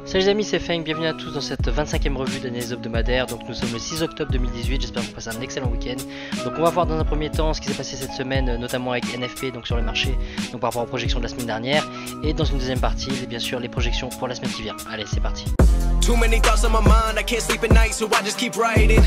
Salut les amis, c'est Feng, bienvenue à tous dans cette 25e revue d'analyse hebdomadaire. Donc nous sommes le 6 octobre 2018, j'espère que vous passez un excellent week-end. Donc on va voir dans un premier temps ce qui s'est passé cette semaine, notamment avec NFP, donc sur les marchés, donc par rapport aux projections de la semaine dernière. Et dans une deuxième partie, bien sûr les projections pour la semaine qui vient. Allez, c'est parti. Too many thoughts on my mind, I can't sleep at night, so I just keep writing.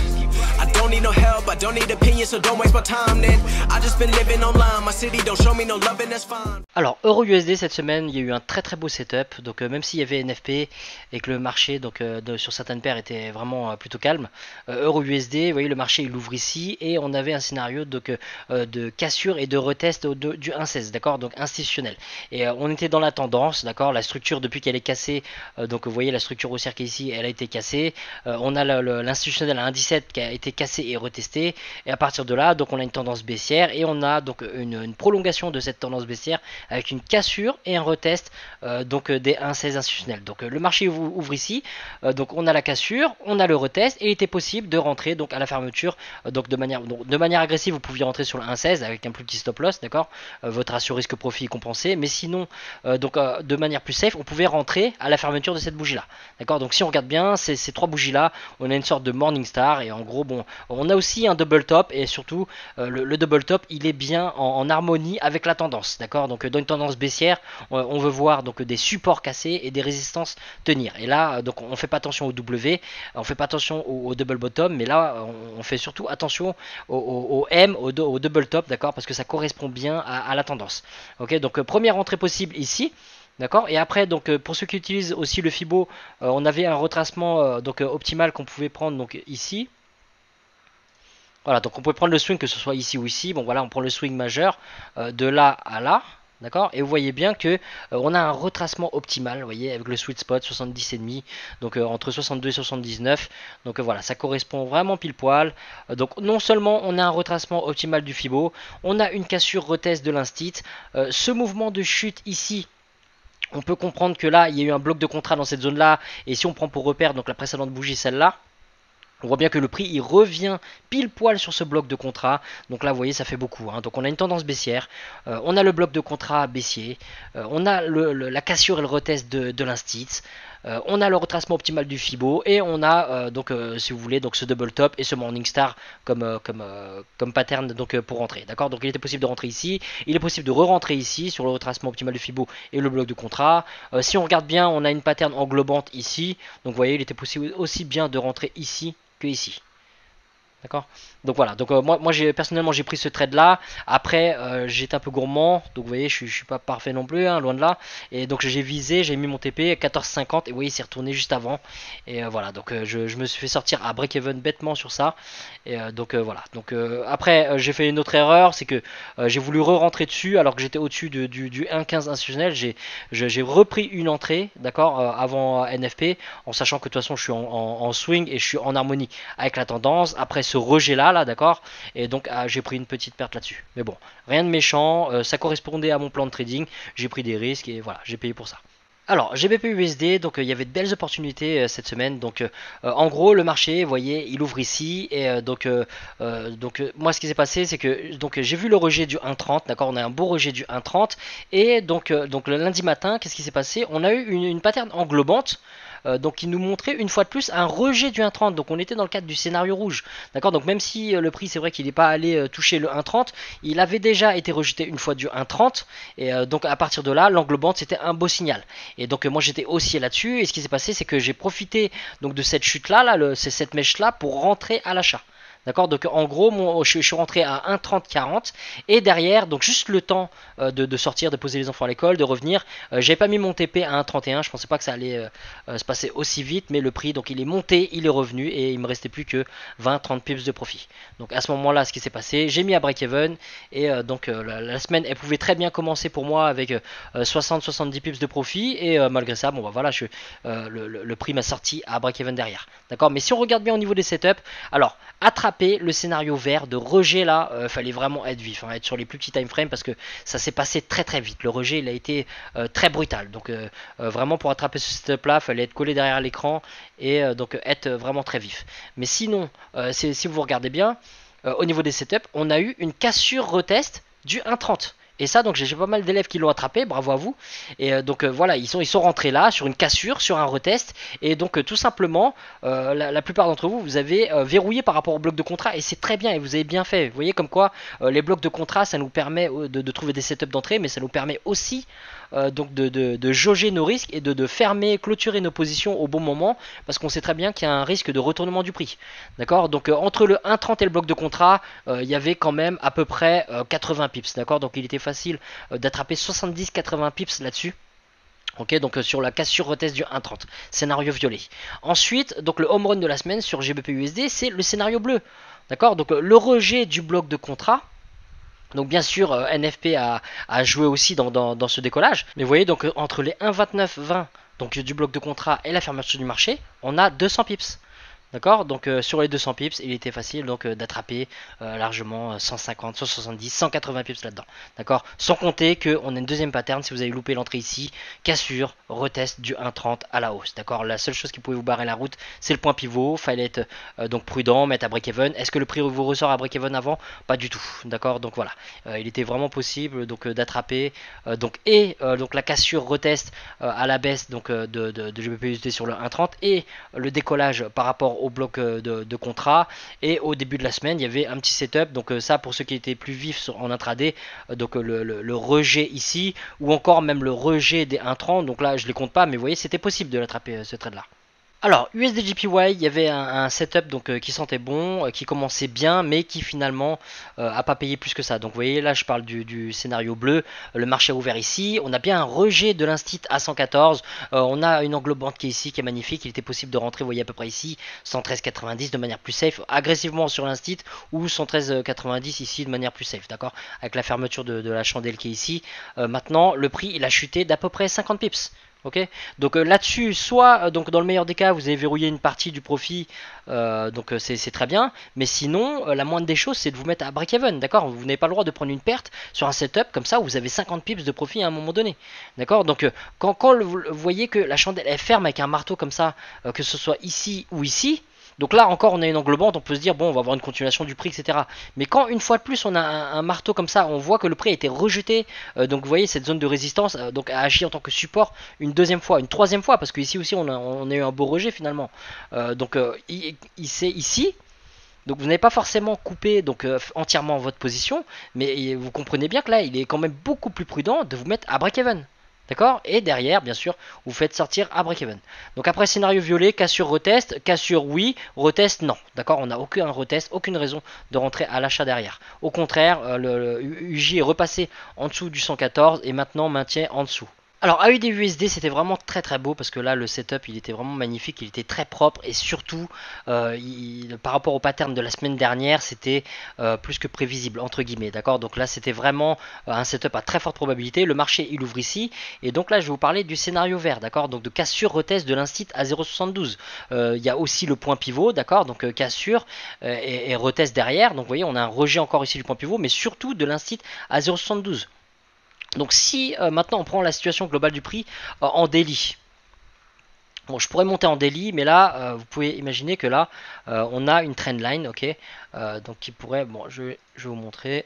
I don't need no help, I don't need opinions, so don't waste my time then. I just been living online, my city don't show me no love and that's fine. Alors EURUSD cette semaine, il y a eu un très beau setup, donc même s'il y avait NFP et que le marché donc sur certaines paires était vraiment plutôt calme, EURUSD, vous voyez le marché il ouvre ici et on avait un scénario donc, de cassure et de retest du 1.16, d'accord, donc institutionnel. Et on était dans la tendance, d'accord, la structure depuis qu'elle est cassée, donc vous voyez la structure haussière qui est ici, elle a été cassée, on a l'institutionnel à 1.17 qui a été cassé et retesté, et à partir de là donc on a une tendance baissière et on a donc une prolongation de cette tendance baissière avec une cassure et un retest donc des 1.16 institutionnels. Donc le marché ouvre ici, donc on a la cassure, on a le retest et il était possible de rentrer donc à la fermeture donc de manière agressive. Vous pouviez rentrer sur le 1.16 avec un plus petit stop loss, d'accord, votre ratio risque profit est compensé, mais sinon de manière plus safe on pouvait rentrer à la fermeture de cette bougie là, d'accord. Donc si on regarde bien ces trois bougies là, on a une sorte de morning star et en gros bon on a aussi un double top et surtout le double top il est bien en harmonie avec la tendance, d'accord. Donc dans une tendance baissière on veut voir donc des supports cassés et des résistances tenir, et là donc on fait pas attention au W, on fait pas attention au double bottom, mais là on fait surtout attention au M, au double top, d'accord, parce que ça correspond bien à la tendance. Ok, donc première entrée possible ici. D'accord. Et après donc pour ceux qui utilisent aussi le Fibo, on avait un retracement donc optimal qu'on pouvait prendre donc ici. Voilà, donc on pouvait prendre le swing que ce soit ici ou ici. Bon voilà, on prend le swing majeur de là à là. D'accord. Et vous voyez bien que on a un retracement optimal, vous voyez, avec le sweet spot 70,5, donc entre 62 et 79. Donc voilà, ça correspond vraiment pile poil. Donc non seulement on a un retracement optimal du Fibo, on a une cassure retest de l'instit. Ce mouvement de chute ici, on peut comprendre que là, il y a eu un bloc de contrat dans cette zone-là. Et si on prend pour repère donc la précédente bougie, celle-là, on voit bien que le prix il revient pile poil sur ce bloc de contrat. Donc là vous voyez ça fait beaucoup, hein. Donc on a une tendance baissière, on a le bloc de contrat baissier, on a la cassure et le retest de l'instit, on a le retracement optimal du Fibo et on a donc si vous voulez donc ce double top et ce morning star comme pattern donc pour rentrer, d'accord. Donc il était possible de rentrer ici, il est possible de re-rentrer ici sur le retracement optimal du Fibo et le bloc de contrat. Si on regarde bien, on a une pattern englobante ici, donc vous voyez il était possible aussi bien de rentrer ici que ici, d'accord. Donc voilà, donc moi personnellement j'ai pris ce trade là. Après j'étais un peu gourmand, donc vous voyez je suis pas parfait non plus, hein, loin de là. Et donc j'ai visé, j'ai mis mon TP 14,50 et vous voyez il s'est retourné juste avant. Et voilà, donc je me suis fait sortir à break-even bêtement sur ça. Et donc voilà, donc après j'ai fait une autre erreur, c'est que j'ai voulu re-rentrer dessus alors que j'étais au-dessus du 1.15 institutionnel. J'ai repris une entrée, d'accord, avant NFP, en sachant que de toute façon je suis en swing et je suis en harmonie avec la tendance. Après ce rejet là, d'accord, et donc j'ai pris une petite perte là-dessus, mais bon, rien de méchant, ça correspondait à mon plan de trading, j'ai pris des risques et voilà, j'ai payé pour ça. Alors GBP USD, donc il y avait de belles opportunités cette semaine. Donc en gros le marché, vous voyez, il ouvre ici et donc moi ce qui s'est passé c'est que donc j'ai vu le rejet du 1.30, d'accord, on a un beau rejet du 1.30 et donc le lundi matin, qu'est-ce qui s'est passé? On a eu une pattern englobante. Donc qui nous montrait une fois de plus un rejet du 1.30, donc on était dans le cadre du scénario rouge, d'accord. Donc même si le prix c'est vrai qu'il n'est pas allé toucher le 1.30, il avait déjà été rejeté une fois du 1.30 et donc à partir de là l'englobante c'était un beau signal. Et donc moi j'étais haussier là-dessus et ce qui s'est passé c'est que j'ai profité donc de cette chute là, c'est cette mèche là pour rentrer à l'achat. D'accord, donc en gros, je suis rentré à 1,30-40 et derrière, donc juste le temps de sortir, de poser les enfants à l'école, de revenir. J'avais pas mis mon TP à 1,31, je pensais pas que ça allait se passer aussi vite, mais le prix, donc il est monté, il est revenu et il me restait plus que 20-30 pips de profit. Donc à ce moment-là, ce qui s'est passé, j'ai mis à break-even et donc la semaine, elle pouvait très bien commencer pour moi avec 60-70 pips de profit et malgré ça, bon bah voilà, le prix m'a sorti à break-even derrière. D'accord, mais si on regarde bien au niveau des setups, alors attraper le scénario vert de rejet là, fallait vraiment être vif, hein, être sur les plus petits time frames parce que ça s'est passé très très vite. Le rejet il a été très brutal, donc vraiment pour attraper ce setup là, fallait être collé derrière l'écran et donc être vraiment très vif. Mais sinon, si vous regardez bien, au niveau des setups, on a eu une cassure retest du 1.30. Et ça, donc j'ai pas mal d'élèves qui l'ont attrapé, bravo à vous. Et donc voilà, ils sont rentrés là sur une cassure, sur un retest. Et donc tout simplement, la plupart d'entre vous, vous avez verrouillé par rapport au bloc de contrat. Et c'est très bien, et vous avez bien fait. Vous voyez comme quoi les blocs de contrat, ça nous permet de trouver des setups d'entrée, mais ça nous permet aussi donc de jauger nos risques et de fermer, clôturer nos positions au bon moment. Parce qu'on sait très bien qu'il y a un risque de retournement du prix. D'accord. Donc entre le 1,30 et le bloc de contrat, il y avait quand même à peu près 80 pips. D'accord. Donc il était facile d'attraper 70-80 pips là-dessus. Ok, donc sur la cassure retest du 1,30, scénario violet. Ensuite, donc le home run de la semaine sur GBP USD, c'est le scénario bleu. D'accord, donc le rejet du bloc de contrat. Donc bien sûr, NFP a joué aussi dans ce décollage. Mais vous voyez, donc entre les 1,29-20 donc du bloc de contrat et la fermeture du marché, on a 200 pips. D'accord. Donc sur les 200 pips, il était facile donc d'attraper largement 150, 170, 180 pips là-dedans. D'accord. Sans compter qu'on a une deuxième pattern, si vous avez loupé l'entrée ici, cassure, retest du 1,30 à la hausse. D'accord. La seule chose qui pouvait vous barrer la route, c'est le point pivot. Fallait être donc prudent, mettre à break-even. Est-ce que le prix vous ressort à break-even avant? Pas du tout. D'accord. Donc voilà. Il était vraiment possible donc d'attraper donc la cassure retest à la baisse donc de GBP/USD sur le 1,30 et le décollage par rapport au bloc de contrat. Et au début de la semaine, il y avait un petit setup. Donc ça, pour ceux qui étaient plus vifs en intraday, donc le rejet ici, ou encore même le rejet des 1,30. Donc là, je les compte pas, mais vous voyez, c'était possible de l'attraper ce trade là. Alors, USDJPY, il y avait un setup donc, qui sentait bon, qui commençait bien, mais qui finalement a pas payé plus que ça. Donc vous voyez, là je parle du scénario bleu, le marché est ouvert ici, on a bien un rejet de l'instit à 114, on a une englobante qui est ici, qui est magnifique, il était possible de rentrer, vous voyez à peu près ici, 113,90 de manière plus safe, agressivement sur l'instit, ou 113,90 ici de manière plus safe, d'accord, avec la fermeture de la chandelle qui est ici. Maintenant, le prix il a chuté d'à peu près 50 pips. Ok, donc là-dessus, soit donc dans le meilleur des cas, vous avez verrouillé une partie du profit, donc c'est très bien. Mais sinon, la moindre des choses, c'est de vous mettre à break-even, d'accord. Vous n'avez pas le droit de prendre une perte sur un setup comme ça où vous avez 50 pips de profit à un moment donné, d'accord. Donc quand vous voyez que la chandelle est ferme avec un marteau comme ça, que ce soit ici ou ici. Donc là encore on a une englobante, on peut se dire bon on va avoir une continuation du prix etc. Mais quand une fois de plus on a un marteau comme ça, on voit que le prix a été rejeté, donc vous voyez cette zone de résistance donc a agi en tant que support une deuxième fois, une troisième fois, parce que ici aussi on a eu un beau rejet finalement. Donc c'est ici. Donc vous n'avez pas forcément coupé donc entièrement votre position, mais vous comprenez bien que là il est quand même beaucoup plus prudent de vous mettre à break-even. D'accord. Et derrière, bien sûr, vous faites sortir à break-even. Donc après scénario violet, cassure retest, cassure oui, retest non. D'accord. On n'a aucun retest, aucune raison de rentrer à l'achat derrière. Au contraire, le UJ est repassé en dessous du 114 et maintenant maintient en dessous. Alors AUD/USD c'était vraiment très très beau parce que là le setup il était vraiment magnifique, il était très propre et surtout par rapport au pattern de la semaine dernière c'était plus que prévisible entre guillemets, d'accord. Donc là c'était vraiment un setup à très forte probabilité, le marché il ouvre ici et donc là je vais vous parler du scénario vert, d'accord. Donc de cassure retest de l'instit à 0,72, il y a aussi le point pivot, d'accord. Donc cassure et retest derrière, donc vous voyez on a un rejet encore ici du point pivot mais surtout de l'instit à 0,72. Donc si maintenant on prend la situation globale du prix en daily, bon je pourrais monter en daily mais là vous pouvez imaginer que là on a une trendline, ok, donc qui pourrait, bon je vais vous montrer.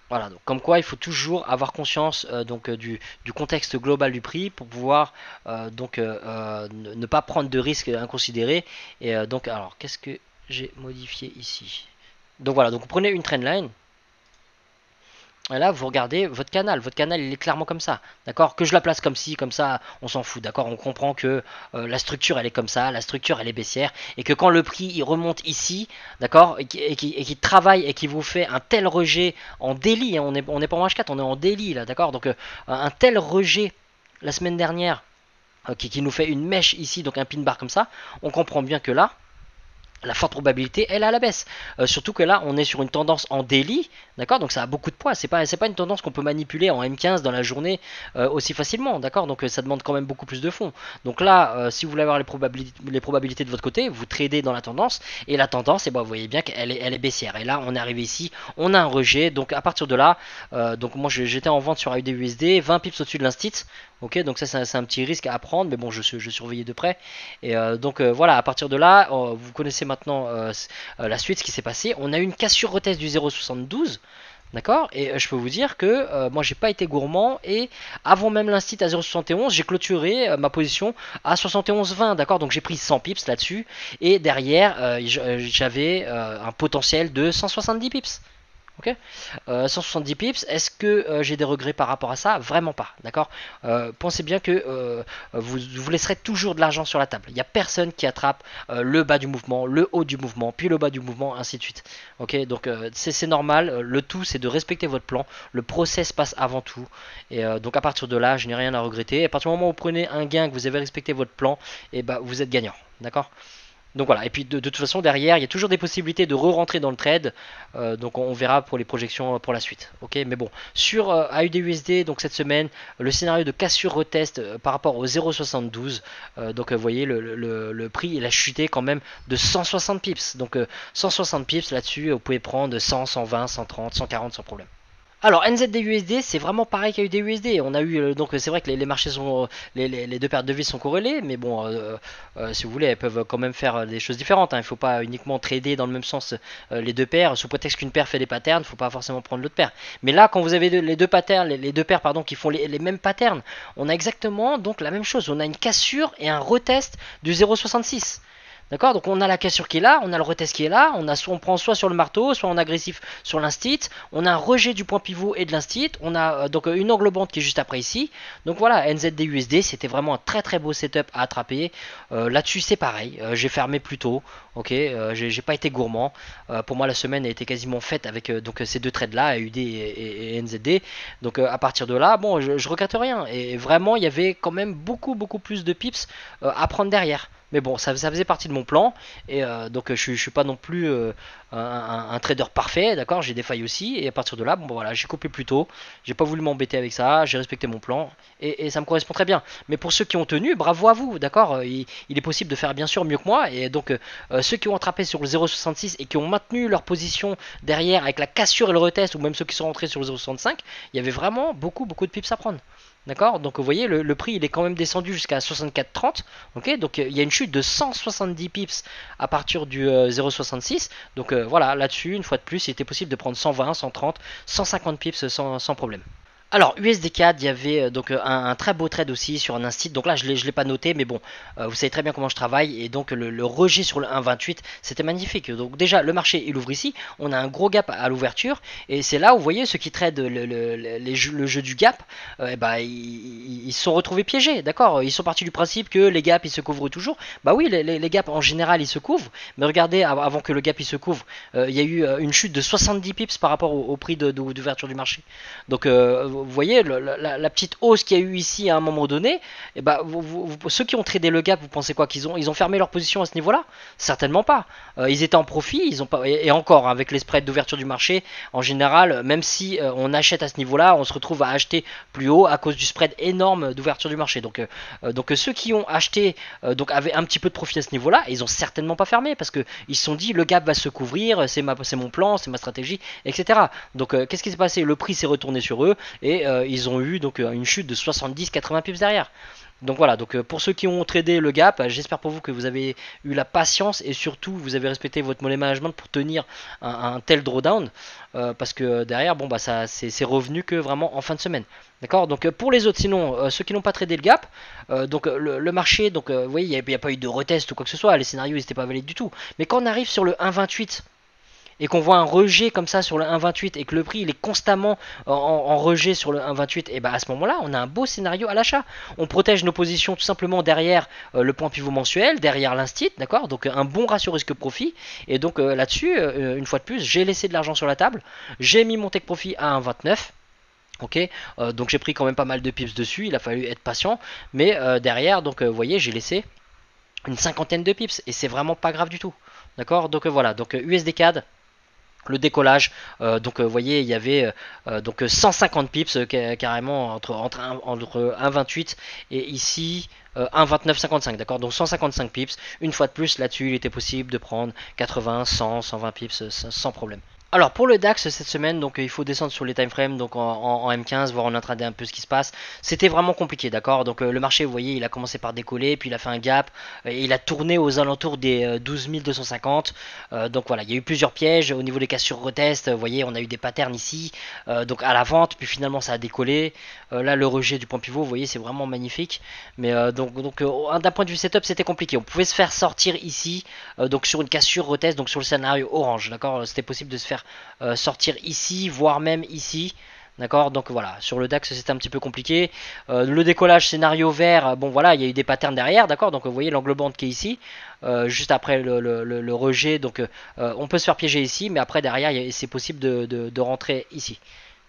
Voilà, donc comme quoi il faut toujours avoir conscience donc du contexte global du prix pour pouvoir ne pas prendre de risques inconsidérés. Et donc alors qu'est-ce que j'ai modifié ici? Donc voilà, donc vous prenez une trendline. Et là, vous regardez votre canal il est clairement comme ça, d'accord. Que je la place comme ci, comme ça, on s'en fout, d'accord. On comprend que la structure elle est comme ça, la structure elle est baissière, et que quand le prix il remonte ici, d'accord, et qui travaille et qui vous fait un tel rejet en daily, hein, on est pas en H4, on est en daily là, d'accord. Donc un tel rejet la semaine dernière qui nous fait une mèche ici, donc un pin bar comme ça, on comprend bien que là, la forte probabilité elle est à la baisse, surtout que là on est sur une tendance en daily, d'accord, donc ça a beaucoup de poids, c'est pas une tendance qu'on peut manipuler en M15 dans la journée aussi facilement, d'accord, donc ça demande quand même beaucoup plus de fonds. Donc là si vous voulez avoir les probabilités de votre côté, vous tradez dans la tendance, et la tendance, et ben, vous voyez bien qu'elle est baissière, et là on est arrivé ici, on a un rejet, donc à partir de là, donc moi j'étais en vente sur AUD/USD, 20 pips au-dessus de l'instit. Ok, donc ça c'est un petit risque à prendre, mais bon je surveillais de près. Et donc voilà, à partir de là, vous connaissez maintenant la suite, ce qui s'est passé. On a eu une cassure retest du 0,72, D'accord. Et je peux vous dire que moi j'ai pas été gourmand et avant même l'instit à 0,71 j'ai clôturé ma position à 71,20. D'accord, donc j'ai pris 100 pips là-dessus et derrière j'avais un potentiel de 170 pips. Ok, 170 pips, est-ce que j'ai des regrets par rapport à ça? Vraiment pas, d'accord. Pensez bien que vous laisserez toujours de l'argent sur la table. Il n'y a personne qui attrape le bas du mouvement, le haut du mouvement, puis le bas du mouvement, ainsi de suite. Ok, donc c'est normal. Le tout, c'est de respecter votre plan. Le process passe avant tout. Et donc à partir de là, je n'ai rien à regretter. Et à partir du moment où vous prenez un gain, que vous avez respecté votre plan, et bah vous êtes gagnant, d'accord. Donc voilà, et puis de toute façon derrière, il y a toujours des possibilités de re-rentrer dans le trade, donc on verra pour les projections pour la suite. Ok, mais bon, sur AUD/USD, donc cette semaine, le scénario de cassure retest par rapport au 0,72, donc vous voyez le prix il a chuté quand même de 160 pips, donc 160 pips là-dessus, vous pouvez prendre 100, 120, 130, 140 sans problème. Alors NZD/USD c'est vraiment pareil qu'AUD/USD. On a eu donc c'est vrai que les marchés sont les deux paires de devises sont corrélées, mais bon si vous voulez elles peuvent quand même faire des choses différentes. Hein. Il ne faut pas uniquement trader dans le même sens les deux paires sous prétexte qu'une paire fait des patterns. Il ne faut pas forcément prendre l'autre paire. Mais là quand vous avez les deux patterns, les deux paires pardon qui font les mêmes patterns, on a exactement donc la même chose. On a une cassure et un retest du 0,66. D'accord, donc on a la cassure qui est là, on a le retest qui est là, on prend soit sur le marteau, soit en agressif sur l'instit, on a un rejet du point pivot et de l'instit, on a donc une englobante qui est juste après ici. Donc voilà, NZD/USD, c'était vraiment un très très beau setup à attraper. Là-dessus c'est pareil, j'ai fermé plus tôt, ok, j'ai pas été gourmand. Pour moi la semaine a été quasiment faite avec donc ces deux trades là, AUD et NZD. Donc à partir de là, bon, je regrette rien. Et vraiment, il y avait quand même beaucoup plus de pips à prendre derrière. Mais bon, ça faisait partie de mon plan. Et donc je suis pas non plus un trader parfait, d'accord. J'ai des failles aussi. Et à partir de là, bon voilà, j'ai coupé plus tôt. J'ai pas voulu m'embêter avec ça. J'ai respecté mon plan. Et ça me correspond très bien. Mais pour ceux qui ont tenu, bravo à vous, d'accord. Il est possible de faire bien sûr mieux que moi. Et donc ceux qui ont attrapé sur le 0,66 et qui ont maintenu leur position derrière avec la cassure et le retest, ou même ceux qui sont rentrés sur le 0,65, il y avait vraiment beaucoup de pips à prendre. D'accord, donc vous voyez le prix il est quand même descendu jusqu'à 64,30. Ok, donc il y a une chute de 170 pips à partir du 0,66. Donc voilà, là-dessus, une fois de plus, il était possible de prendre 120, 130, 150 pips sans problème. Alors USD/CAD, il y avait donc un très beau trade aussi sur un instit. Donc là je l'ai pas noté, mais bon, vous savez très bien comment je travaille. Et donc le rejet sur le 1,28, c'était magnifique. Donc déjà le marché il ouvre ici, on a un gros gap à l'ouverture. Et c'est là où vous voyez ceux qui tradent le jeu du gap, ils se sont retrouvés piégés. D'accord, ils sont partis du principe que les gaps ils se couvrent toujours. Bah oui, les gaps en général ils se couvrent. Mais regardez, avant que le gap il se couvre, il y a eu une chute de 70 pips par rapport au prix d'ouverture du marché. Donc vous voyez la petite hausse qu'il y a eu ici à un moment donné, et bah, ceux qui ont tradé le gap, vous pensez quoi qu'ils ont fermé leur position à ce niveau-là? Certainement pas. Ils étaient en profit, ils ont pas, et encore avec les spreads d'ouverture du marché, en général, même si on achète à ce niveau-là, on se retrouve à acheter plus haut à cause du spread énorme d'ouverture du marché. Donc ceux qui ont acheté donc avaient un petit peu de profit à ce niveau-là, et ils ont certainement pas fermé parce que ils se sont dit le gap va se couvrir, c'est mon plan, c'est ma stratégie, etc. Donc qu'est-ce qui s'est passé? Le prix s'est retourné sur eux et ils ont eu donc une chute de 70-80 pips derrière. Donc voilà, donc pour ceux qui ont tradé le gap, j'espère pour vous que vous avez eu la patience et surtout vous avez respecté votre money management pour tenir un tel drawdown, parce que derrière, bon bah ça c'est revenu que vraiment en fin de semaine. D'accord. Donc pour les autres, sinon ceux qui n'ont pas tradé le gap, donc le marché, donc vous voyez, il n'y a pas eu de retest ou quoi que ce soit, les scénarios n'étaient pas valides du tout. Mais quand on arrive sur le 1,28 et qu'on voit un rejet comme ça sur le 1,28 et que le prix il est constamment en rejet sur le 1,28, et bah à ce moment-là, on a un beau scénario à l'achat. On protège nos positions tout simplement derrière le point pivot mensuel, derrière l'instit, d'accord. Donc un bon ratio risque-profit. Et donc là-dessus, une fois de plus, j'ai laissé de l'argent sur la table, j'ai mis mon take profit à 1,29. Ok, donc j'ai pris quand même pas mal de pips dessus, il a fallu être patient, mais derrière, donc vous voyez, j'ai laissé une cinquantaine de pips et c'est vraiment pas grave du tout. D'accord, donc voilà, donc USD/CAD. Le décollage, donc vous voyez il y avait donc 150 pips carrément entre 1,28 et ici 1,2955, d'accord, donc 155 pips. Une fois de plus là-dessus il était possible de prendre 80, 100, 120 pips sans problème. Alors pour le DAX cette semaine, donc il faut descendre sur les time frames, donc en M15, voir en intraday un peu ce qui se passe. C'était vraiment compliqué, d'accord. Donc le marché, vous voyez, il a commencé par décoller, puis il a fait un gap, et il a tourné aux alentours des 12 250. Donc voilà, il y a eu plusieurs pièges au niveau des cassures retest. Vous voyez, on a eu des patterns ici, donc à la vente, puis finalement ça a décollé. Là, le rejet du point pivot, vous voyez, c'est vraiment magnifique. Mais d'un point de vue setup, c'était compliqué. On pouvait se faire sortir ici, donc sur une cassure retest, donc sur le scénario orange, d'accord. C'était possible de se faire sortir ici, voire même ici. D'accord, donc voilà, sur le DAX c'était un petit peu compliqué. Le décollage scénario vert, bon voilà, il y a eu des patterns derrière, d'accord, donc vous voyez l'angle band qui est ici, juste après le rejet, donc on peut se faire piéger ici, mais après derrière c'est possible de rentrer ici.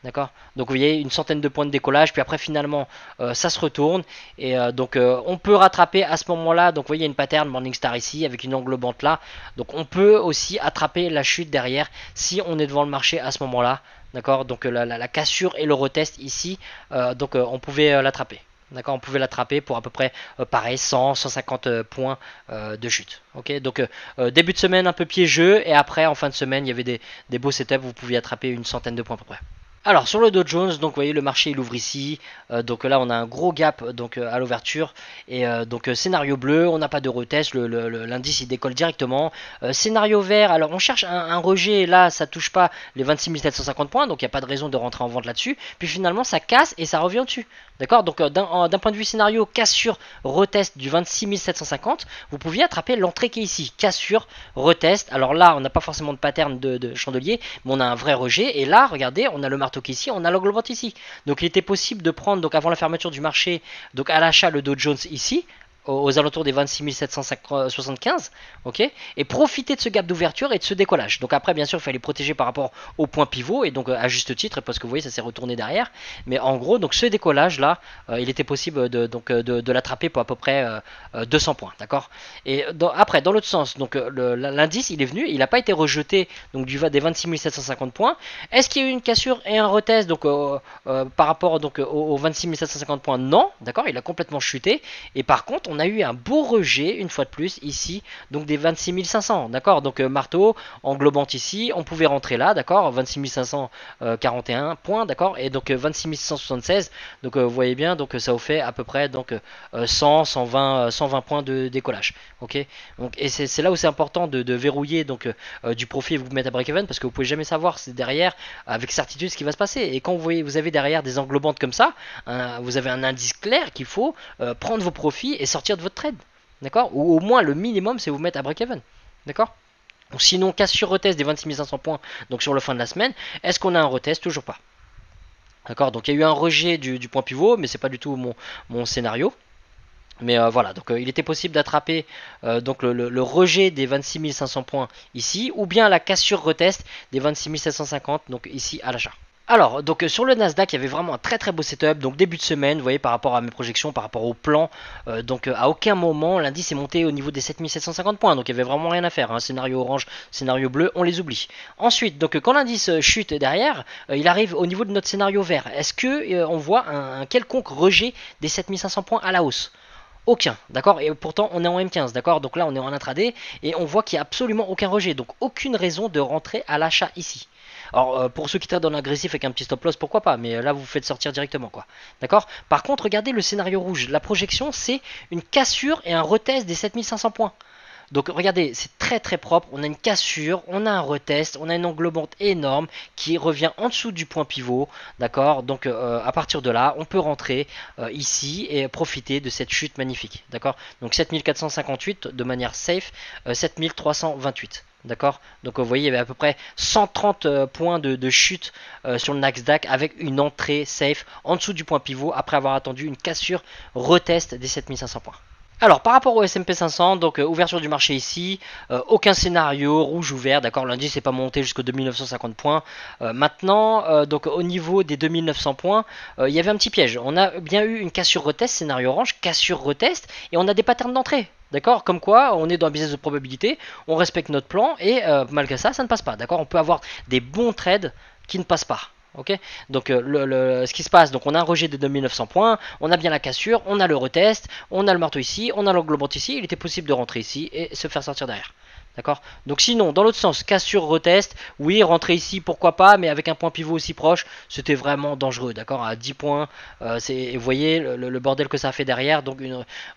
D'accord. Donc vous voyez une centaine de points de décollage, puis après finalement ça se retourne et on peut rattraper à ce moment-là. Donc vous voyez une pattern Morningstar ici avec une englobante là. Donc on peut aussi attraper la chute derrière si on est devant le marché à ce moment-là. D'accord. Donc la cassure et le retest ici, on pouvait l'attraper. D'accord, on pouvait l'attraper pour à peu près pareil 100, 150 points de chute. Ok, donc début de semaine un peu piégeux et après en fin de semaine il y avait des beaux setups, vous pouviez attraper une centaine de points à peu près. Alors sur le Dow Jones, donc vous voyez le marché il ouvre ici, donc là on a un gros gap donc à l'ouverture et scénario bleu, on n'a pas de retest, l'indice il décolle directement. Scénario vert, alors on cherche un rejet, là ça touche pas les 26 750 points, donc il n'y a pas de raison de rentrer en vente là-dessus. Puis finalement ça casse et ça revient dessus. D'accord, donc d'un point de vue scénario, cassure, retest du 26 750, vous pouviez attraper l'entrée qui est ici, cassure, retest. Alors là, on n'a pas forcément de pattern de chandelier, mais on a un vrai rejet. Et là, regardez, on a le marteau qui est ici, on a l'angle band ici. Donc il était possible de prendre, donc avant la fermeture du marché, donc à l'achat le Dow Jones ici, aux alentours des 26 775, ok, et profiter de ce gap d'ouverture et de ce décollage. Donc après, bien sûr, il fallait protéger par rapport au point pivot, et donc à juste titre, parce que vous voyez, ça s'est retourné derrière. Mais en gros, donc ce décollage là, il était possible de l'attraper pour à peu près 200 points, d'accord. Et après, dans l'autre sens, donc l'indice, il est venu, il n'a pas été rejeté donc des 26 750 points. Est-ce qu'il y a eu une cassure et un retest donc par rapport donc aux 26 750 points? Non, d'accord, il a complètement chuté. Et par contre, on a eu un beau rejet une fois de plus ici, donc des 26 500, d'accord. Donc marteau englobant ici, on pouvait rentrer là, d'accord, 26 541 points, d'accord, et donc 26 176. Donc vous voyez bien, donc ça vous fait à peu près donc 100, 120 points de décollage, ok. Donc et c'est là où c'est important de verrouiller donc du profit et vous mettre à break-even, parce que vous pouvez jamais savoir c'est derrière avec certitude ce qui va se passer. Et quand vous avez derrière des englobantes comme ça, vous avez un indice clair qu'il faut prendre vos profits et sortir de votre trade, d'accord, ou au moins le minimum c'est vous mettre à break-even, d'accord. Sinon cassure retest des 26 500 points donc sur le fin de la semaine. Est-ce qu'on a un retest? Toujours pas, d'accord. Donc il y a eu un rejet du point pivot, mais c'est pas du tout mon scénario. Mais voilà, donc il était possible d'attraper donc le rejet des 26 500 points ici, ou bien la cassure retest des 26 750 donc ici à l'achat. Alors, donc sur le Nasdaq, il y avait vraiment un très très beau setup. Donc début de semaine, vous voyez, par rapport à mes projections, par rapport au plan, à aucun moment l'indice est monté au niveau des 7750 points. Donc il y avait vraiment rien à faire, hein. Scénario orange, scénario bleu, on les oublie. Ensuite, donc quand l'indice chute derrière, il arrive au niveau de notre scénario vert. Est-ce que on voit un quelconque rejet des 7500 points à la hausse? Aucun, d'accord, et pourtant on est en M15, d'accord, donc là on est en intraday et on voit qu'il n'y a absolument aucun rejet, donc aucune raison de rentrer à l'achat ici. Alors pour ceux qui traitent dans l'agressif avec un petit stop loss, pourquoi pas, mais là vous faites sortir directement, quoi, d'accord. Par contre, regardez le scénario rouge, la projection c'est une cassure et un retest des 7500 points. Donc regardez, c'est très très propre, on a une cassure, on a un retest, on a une englobante énorme qui revient en dessous du point pivot, d'accord. Donc à partir de là, on peut rentrer ici et profiter de cette chute magnifique, d'accord. Donc 7458 de manière safe, 7328. D'accord, donc vous voyez, il y avait à peu près 130 points de chute sur le Nasdaq avec une entrée safe en dessous du point pivot après avoir attendu une cassure retest des 7500 points. Alors par rapport au S&P 500, donc ouverture du marché ici, aucun scénario rouge ou vert, d'accord, l'indice n'est pas monté jusqu'aux 2950 points. Maintenant, donc au niveau des 2900 points, il y avait un petit piège. On a bien eu une cassure retest, scénario orange, cassure retest, et on a des patterns d'entrée. D'accord, comme quoi on est dans un business de probabilité, on respecte notre plan et malgré ça, ça ne passe pas. D'accord, on peut avoir des bons trades qui ne passent pas. Ok, donc ce qui se passe, donc on a un rejet de 2900 points, on a bien la cassure, on a le retest, on a le marteau ici, on a l'englobante ici, il était possible de rentrer ici et se faire sortir derrière. D'accord. Donc sinon, dans l'autre sens, cassure, retest, oui, rentrer ici, pourquoi pas, mais avec un point pivot aussi proche, c'était vraiment dangereux, d'accord. À 10 points, vous voyez le bordel que ça a fait derrière, donc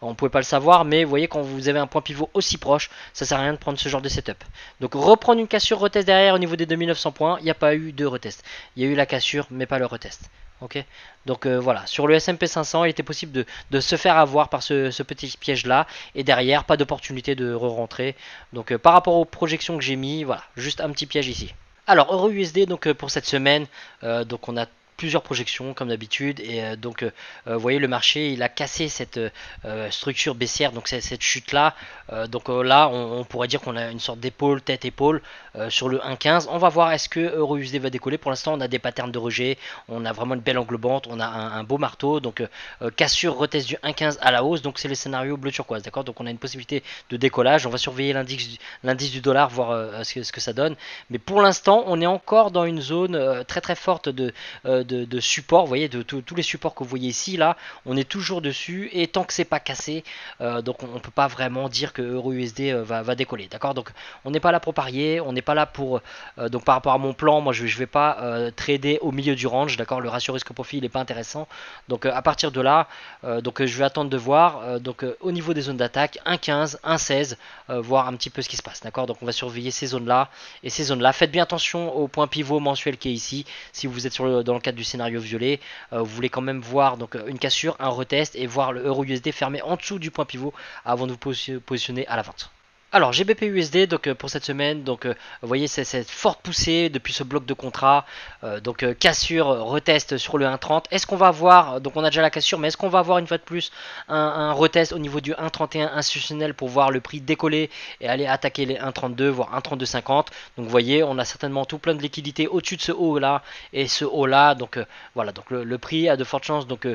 on pouvait pas le savoir, mais vous voyez quand vous avez un point pivot aussi proche, ça sert à rien de prendre ce genre de setup. Donc reprendre une cassure, retest derrière au niveau des 2900 points, il n'y a pas eu de retest. Il y a eu la cassure, mais pas le retest. Ok, donc voilà, sur le S&P 500, il était possible de se faire avoir par ce petit piège là, et derrière, pas d'opportunité de re-rentrer. Donc par rapport aux projections que j'ai mis, voilà, juste un petit piège ici. Alors EURUSD, donc pour cette semaine, donc on a plusieurs projections comme d'habitude, et donc vous voyez le marché il a cassé cette structure baissière, donc cette chute là, donc là on pourrait dire qu'on a une sorte d'épaule, tête-épaule sur le 1,15. On va voir est-ce que EURUSD va décoller. Pour l'instant on a des patterns de rejet, on a vraiment une belle englobante, on a un beau marteau, donc cassure, retest du 1,15 à la hausse, donc c'est les scénarios bleu turquoise, d'accord. Donc on a une possibilité de décollage, on va surveiller l'indice du dollar, voir ce que ça donne, mais pour l'instant on est encore dans une zone très très forte de support. Vous voyez, tous les supports que vous voyez ici, là, on est toujours dessus, et tant que c'est pas cassé, donc on peut pas vraiment dire que EURUSD va décoller, d'accord. Donc on n'est pas là pour parier, on n'est pas là pour donc par rapport à mon plan, moi je vais pas trader au milieu du range, d'accord. Le ratio risque profit il est pas intéressant, donc à partir de là, donc je vais attendre de voir, donc au niveau des zones d'attaque 1,15, 1,16, voir un petit peu ce qui se passe, d'accord. Donc on va surveiller ces zones là et ces zones là. Faites bien attention au point pivot mensuel qui est ici. Si vous êtes dans le cadre du scénario violet, vous voulez quand même voir donc une cassure, un retest, et voir le EURUSD fermer en dessous du point pivot avant de vous positionner à la vente. Alors GBP USD, donc pour cette semaine, donc vous voyez cette forte poussée depuis ce bloc de contrat, donc cassure, retest sur le 1,30. Est-ce qu'on va avoir, donc on a déjà la cassure, mais est-ce qu'on va avoir une fois de plus un retest au niveau du 1,31 institutionnel pour voir le prix décoller et aller attaquer les 1,32 voire 1,3250. Donc vous voyez, on a certainement tout plein de liquidités au-dessus de ce haut là et ce haut là, donc voilà, donc le prix a de fortes chances, donc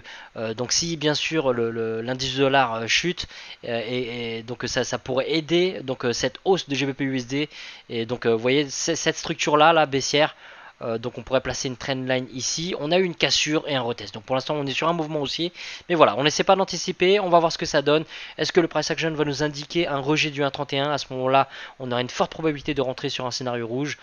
si bien sûr l'indice du dollar chute, et donc ça pourrait aider donc cette hausse de GBP USD, et donc vous voyez cette structure là baissière, donc on pourrait placer une trendline ici. On a eu une cassure et un retest, donc pour l'instant on est sur un mouvement haussier, mais voilà, on n'essaie pas d'anticiper, on va voir ce que ça donne. Est-ce que le price action va nous indiquer un rejet du 1,31? À ce moment là on aura une forte probabilité de rentrer sur un scénario rouge.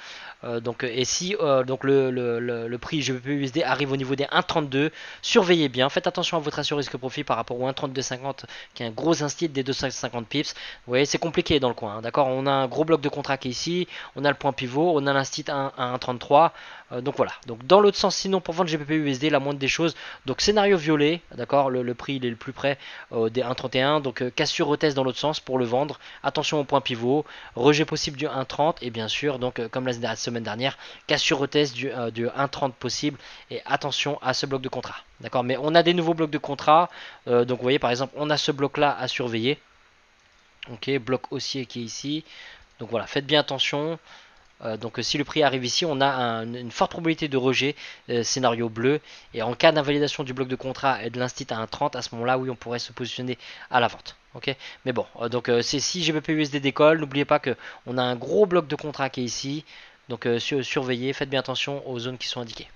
Et si donc le prix GBP USD arrive au niveau des 1,32, surveillez bien, faites attention à votre ratio risque profit par rapport au 1,3250 qui est un gros instit des 250 pips. Vous voyez, c'est compliqué dans le coin, hein, d'accord. On a un gros bloc de contrat qui est ici, on a le point pivot, on a l'instit à 1,33. Donc voilà, donc dans l'autre sens, sinon pour vendre GBP USD, la moindre des choses, donc scénario violet, d'accord, le prix il est le plus près des 1,31, donc cassure retest dans l'autre sens pour le vendre. Attention au point pivot, rejet possible du 1,30, et bien sûr, donc comme la semaine dernière, cassure retest du 1,30 possible, et attention à ce bloc de contrat, d'accord. Mais on a des nouveaux blocs de contrat, donc vous voyez par exemple, on a ce bloc là à surveiller, ok, bloc haussier qui est ici, donc voilà, faites bien attention. Donc si le prix arrive ici, on a une forte probabilité de rejet, scénario bleu, et en cas d'invalidation du bloc de contrat et de l'instit à 1,30, à ce moment là oui on pourrait se positionner à la vente. Ok, mais bon, c'est si GBP USD décolle, n'oubliez pas que on a un gros bloc de contrat qui est ici, donc surveillez, faites bien attention aux zones qui sont indiquées.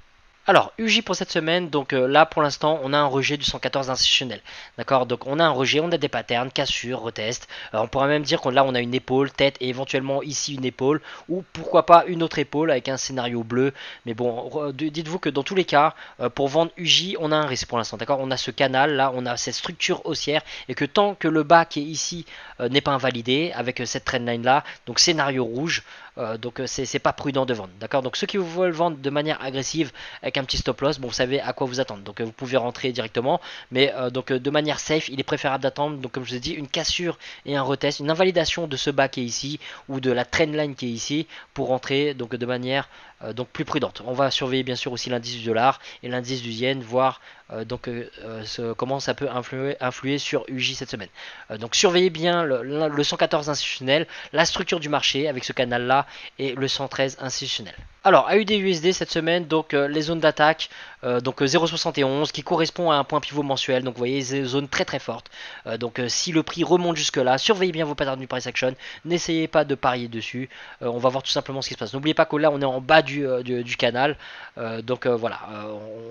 Alors, UJ pour cette semaine, donc là pour l'instant on a un rejet du 114 institutionnel, d'accord. Donc on a un rejet, on a des patterns, cassure, retest, on pourrait même dire qu'on là on a une épaule, tête, et éventuellement ici une épaule, ou pourquoi pas une autre épaule avec un scénario bleu, mais bon, dites-vous que dans tous les cas, pour vendre UJ on a un risque pour l'instant, d'accord. On a ce canal, là on a cette structure haussière, et que tant que le bas qui est ici n'est pas invalidé, avec cette trendline là, donc scénario rouge, donc c'est pas prudent de vendre, d'accord. Donc ceux qui veulent vendre de manière agressive avec un petit stop loss, bon vous savez à quoi vous attendre, donc vous pouvez rentrer directement, mais de manière safe il est préférable d'attendre, donc comme je vous ai dit, une cassure et un retest, une invalidation de ce bas qui est ici, ou de la trendline qui est ici, pour rentrer donc de manière donc plus prudente. On va surveiller bien sûr aussi l'indice du dollar et l'indice du yen, voir comment ça peut influer sur UJ cette semaine. Donc surveillez bien le 114 institutionnel, la structure du marché avec ce canal là, et le 113 institutionnel. Alors AUD-USD cette semaine, donc les zones d'attaque, donc 0,71 qui correspond à un point pivot mensuel, donc vous voyez des zones très très fortes. Donc si le prix remonte jusque là, surveillez bien vos patterns du price action, n'essayez pas de parier dessus, on va voir tout simplement ce qui se passe. N'oubliez pas que là on est en bas du canal. Donc voilà,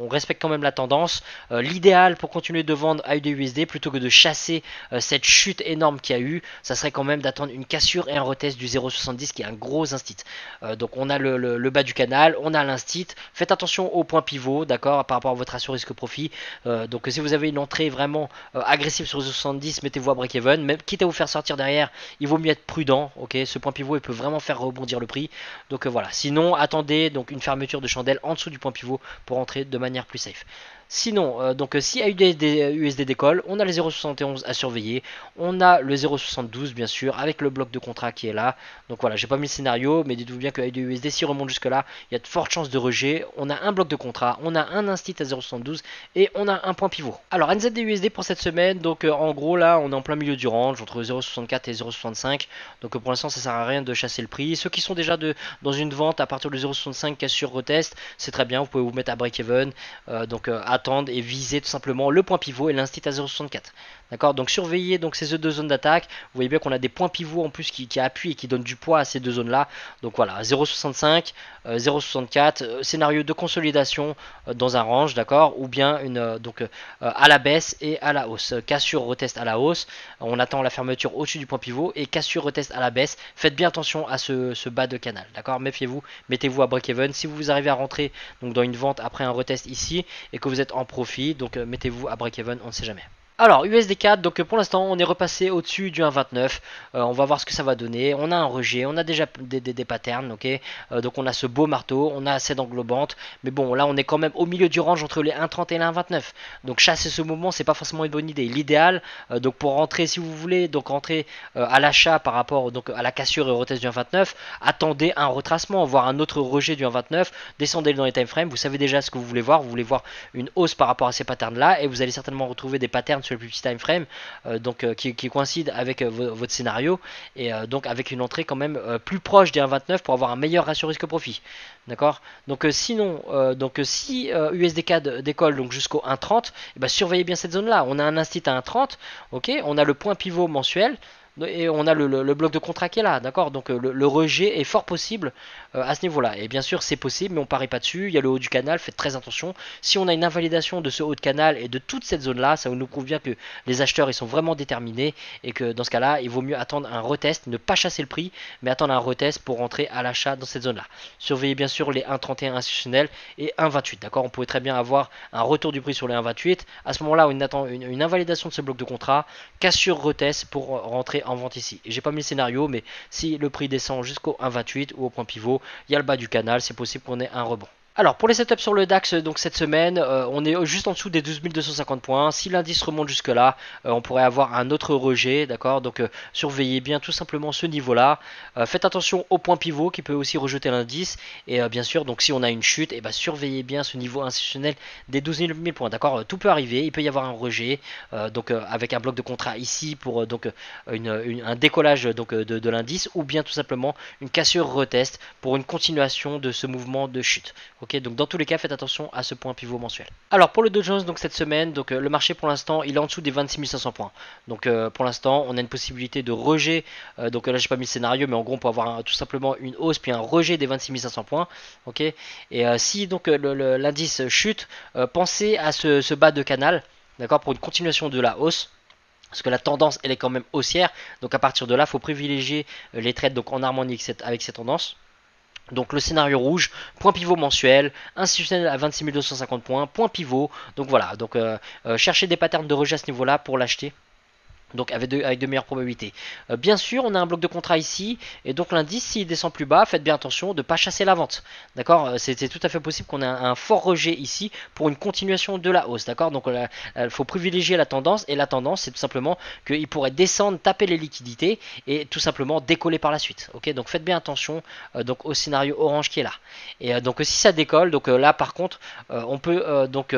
on respecte quand même la tendance. L'idéal pour continuer de vendre AUD/USD plutôt que de chasser cette chute énorme qu'il y a eu, ça serait quand même d'attendre une cassure et un retest du 0,70 qui est un gros instit. Donc on a le bas du canal, on a l'instit. Faites attention au point pivot, d'accord, par rapport à votre ratio risque-profit. Donc si vous avez une entrée vraiment agressive sur 0,70, mettez-vous à break-even. Même quitte à vous faire sortir derrière, il vaut mieux être prudent. Ok, ce point pivot il peut vraiment faire rebondir le prix. Donc voilà. Sinon, attendez donc une fermeture de chandelle en dessous du point pivot pour entrer de manière plus safe. Sinon, donc si AUD/USD décolle, on a les 0,71 à surveiller, on a le 0,72 bien sûr avec le bloc de contrat qui est là. Donc voilà, j'ai pas mis le scénario, mais dites-vous bien que AUD/USD s'il remonte jusque là, il y a de fortes chances de rejet. On a un bloc de contrat, on a un instit à 0,72 et on a un point pivot. Alors NZD/USD pour cette semaine, donc en gros là on est en plein milieu du range entre 0,64 et 0,65. Donc pour l'instant ça sert à rien de chasser le prix. Ceux qui sont déjà dans une vente à partir de 0,65 cassure retest, c'est très bien, vous pouvez vous mettre à break-even. Donc attendre et viser tout simplement le point pivot et l'instit à 0,64. D'accord, donc surveillez donc ces deux zones d'attaque. Vous voyez bien qu'on a des points pivots en plus qui appuient et qui donnent du poids à ces deux zones là. Donc voilà, 0,65, 0,64, scénario de consolidation dans un range, d'accord, ou bien à la baisse et à la hausse. Cassure retest à la hausse, on attend la fermeture au-dessus du point pivot et cassure retest à la baisse. Faites bien attention à ce bas de canal, d'accord, méfiez-vous, mettez-vous à break-even. Si vous arrivez à rentrer donc dans une vente après un retest ici et que vous êtes en profit, donc mettez-vous à break-even, on ne sait jamais. Alors USD4, donc pour l'instant on est repassé au-dessus du 1,29, on va voir ce que ça va donner. On a un rejet, on a déjà des patterns, ok, donc on a ce beau marteau, on a cette englobante, mais bon là on est quand même au milieu du range entre les 1,30 et les 1,29, donc chasser ce mouvement c'est pas forcément une bonne idée. L'idéal donc pour rentrer, si vous voulez donc rentrer à l'achat par rapport donc à la cassure et au retest du 1,29, attendez un retracement, voire un autre rejet du 1,29, descendez dans les time frames, vous savez déjà ce que vous voulez voir une hausse par rapport à ces patterns là et vous allez certainement retrouver des patterns sur le plus petit time frame qui coïncide avec votre scénario et donc avec une entrée quand même plus proche des 1,29 pour avoir un meilleur ratio risque profit, d'accord. Donc sinon si USD4 décolle donc jusqu'au 1,30, surveillez bien cette zone là, on a un instit à 1,30, ok, on a le point pivot mensuel et on a le bloc de contrat qui est là, d'accord. Donc le rejet est fort possible à ce niveau là, et bien sûr c'est possible mais on parie pas dessus. Il y a le haut du canal, faites très attention. Si on a une invalidation de ce haut de canal et de toute cette zone là, ça nous prouve bien que les acheteurs ils sont vraiment déterminés et que dans ce cas là il vaut mieux attendre un retest, ne pas chasser le prix mais attendre un retest pour rentrer à l'achat dans cette zone là. Surveillez bien sûr les 1,31 institutionnels et 1,28, d'accord. On pourrait très bien avoir un retour du prix sur les 1,28, à ce moment là on attend une invalidation de ce bloc de contrat, cassure retest pour rentrer en vente ici. Et j'ai pas mis le scénario, mais si le prix descend jusqu'au 1,28 ou au point pivot, il y a le bas du canal, c'est possible qu'on ait un rebond. Alors pour les setups sur le DAX donc cette semaine, on est juste en dessous des 12 250 points. Si l'indice remonte jusque là, on pourrait avoir un autre rejet, d'accord. Donc surveillez bien tout simplement ce niveau là. Faites attention au point pivot qui peut aussi rejeter l'indice. Et bien sûr donc si on a une chute, surveillez bien ce niveau institutionnel des 12 000 points, d'accord. Tout peut arriver, il peut y avoir un rejet avec un bloc de contrat ici pour un décollage de l'indice, ou bien tout simplement une cassure retest pour une continuation de ce mouvement de chute. Ok, donc dans tous les cas, faites attention à ce point pivot mensuel. Alors pour le Dow Jones, donc cette semaine, donc le marché pour l'instant, il est en dessous des 26 500 points. Donc pour l'instant, on a une possibilité de rejet. Donc là, j'ai pas mis le scénario, mais en gros, on peut avoir tout simplement une hausse puis un rejet des 26 500 points. Ok, et si donc l'indice chute, pensez à ce bas de canal, d'accord, pour une continuation de la hausse. Parce que la tendance, elle est quand même haussière. Donc à partir de là, il faut privilégier les trades donc en harmonie avec cette tendance. Donc le scénario rouge, point pivot mensuel, institutionnel à 26 250 points, point pivot. Donc voilà, donc cherchez des patterns de rejet à ce niveau-là pour l'acheter. Donc avec de meilleures probabilités. Bien sûr, on a un bloc de contrat ici, et donc l'indice, s'il descend plus bas, faites bien attention de ne pas chasser la vente. D'accord, c'est tout à fait possible qu'on ait un fort rejet ici pour une continuation de la hausse. D'accord, donc il faut privilégier la tendance, et la tendance, c'est tout simplement qu'il pourrait descendre, taper les liquidités, et tout simplement décoller par la suite. Ok, donc faites bien attention donc au scénario orange qui est là. Et donc si ça décolle, donc là par contre, on peut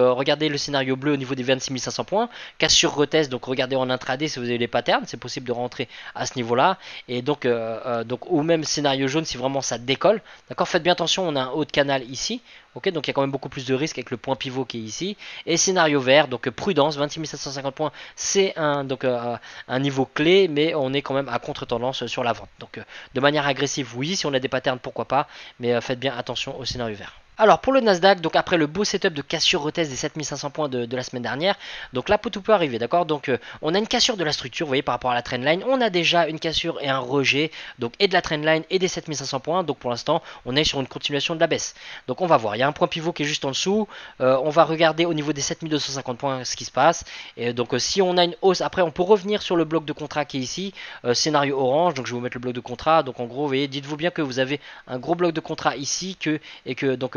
regarder le scénario bleu au niveau des 26 500 points, cassure retest, donc regardez en intraday si vous vous avez les patterns, c'est possible de rentrer à ce niveau-là. Et donc, ou même scénario jaune si vraiment ça décolle. D'accord, faites bien attention, on a un haut de canal ici. Ok, donc il y a quand même beaucoup plus de risques avec le point pivot qui est ici. Et scénario vert, donc prudence, 26 750 points, c'est un niveau clé, mais on est quand même à contre-tendance sur la vente. Donc de manière agressive, oui, si on a des patterns, pourquoi pas, mais faites bien attention au scénario vert. Alors pour le Nasdaq, donc après le beau setup de cassure retest des 7500 points de la semaine dernière, donc là tout peut arriver, d'accord. Donc on a une cassure de la structure, vous voyez, par rapport à la trendline, on a déjà une cassure et un rejet, donc et de la trendline et des 7500 points, donc pour l'instant on est sur une continuation de la baisse. Donc on va voir, il y a un point pivot qui est juste en dessous, on va regarder au niveau des 7250 points ce qui se passe, et donc si on a une hausse, après on peut revenir sur le bloc de contrat qui est ici, scénario orange, donc je vais vous mettre le bloc de contrat, donc en gros vous voyez, dites-vous bien que vous avez un gros bloc de contrat ici, et que donc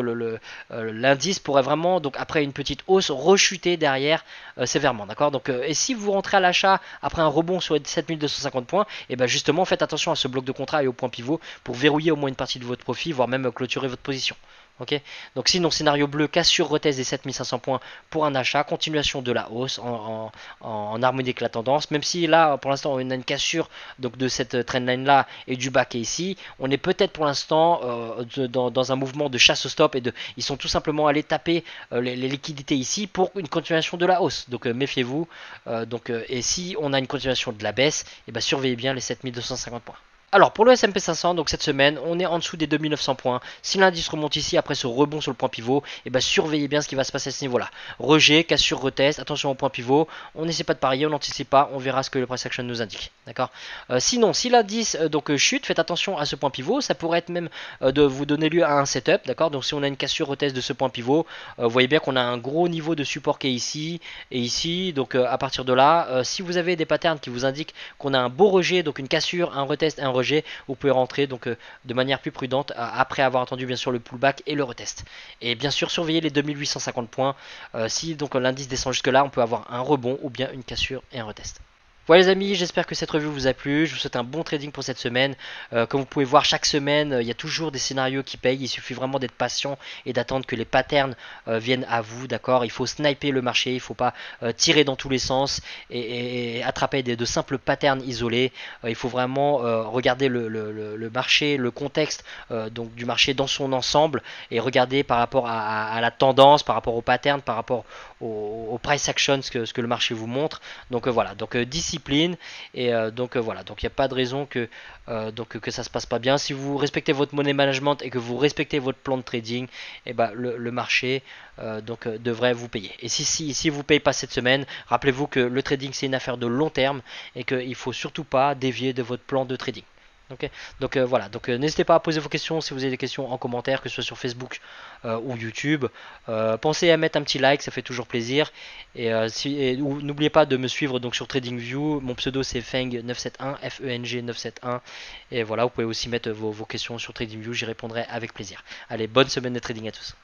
l'indice pourrait vraiment, donc après une petite hausse, rechuter derrière sévèrement, d'accord. Donc et si vous rentrez à l'achat après un rebond sur les 7250 points, et bien justement faites attention à ce bloc de contrat et au point pivot pour verrouiller au moins une partie de votre profit, voire même clôturer votre position. Ok, donc sinon scénario bleu, cassure retest des 7500 points pour un achat, continuation de la hausse en harmonie avec la tendance, même si là pour l'instant on a une cassure donc de cette trendline là et du bas qui est ici, on est peut-être pour l'instant dans un mouvement de chasse au stop, et ils sont tout simplement allés taper les liquidités ici pour une continuation de la hausse, donc méfiez-vous, et si on a une continuation de la baisse, et ben surveillez bien les 7250 points. Alors pour le S&P 500, donc cette semaine, on est en dessous des 2900 points. Si l'indice remonte ici après ce rebond sur le point pivot, et ben surveillez bien ce qui va se passer à ce niveau-là. Rejet, cassure, retest, attention au point pivot. On n'essaie pas de parier, on n'anticipe pas, on verra ce que le price action nous indique. D'accord. Sinon, si l'indice chute, faites attention à ce point pivot. Ça pourrait être même de vous donner lieu à un setup. D'accord. Donc si on a une cassure, retest de ce point pivot, vous voyez bien qu'on a un gros niveau de support qui est ici et ici. Donc à partir de là, si vous avez des patterns qui vous indiquent qu'on a un beau rejet, donc une cassure, un retest, un rejet, vous pouvez rentrer donc de manière plus prudente après avoir attendu bien sûr le pullback et le retest. Et bien sûr surveiller les 2850 points. Si donc l'indice descend jusque là, on peut avoir un rebond ou bien une cassure et un retest. Voilà les amis, j'espère que cette revue vous a plu. Je vous souhaite un bon trading pour cette semaine. Comme vous pouvez voir, chaque semaine, il y a toujours des scénarios qui payent. Il suffit vraiment d'être patient et d'attendre que les patterns viennent à vous. D'accord. Il faut sniper le marché, il ne faut pas tirer dans tous les sens et attraper de simples patterns isolés. Il faut vraiment regarder le marché, le contexte donc du marché dans son ensemble, et regarder par rapport à la tendance, par rapport aux patterns, par rapport au price action, ce que le marché vous montre. Donc voilà, donc discipline, et voilà, donc il n'y a pas de raison que ça se passe pas bien. Si vous respectez votre money management et que vous respectez votre plan de trading, et ben le marché devrait vous payer. Et si vous ne payez pas cette semaine, rappelez-vous que le trading c'est une affaire de long terme et qu'il ne faut surtout pas dévier de votre plan de trading. Okay. Donc voilà, donc n'hésitez pas à poser vos questions si vous avez des questions en commentaire, que ce soit sur Facebook ou YouTube. Pensez à mettre un petit like, ça fait toujours plaisir. Et n'oubliez pas de me suivre donc sur TradingView. Mon pseudo c'est Feng971, FENG971. Et voilà, vous pouvez aussi mettre vos questions sur TradingView, j'y répondrai avec plaisir. Allez, bonne semaine de trading à tous.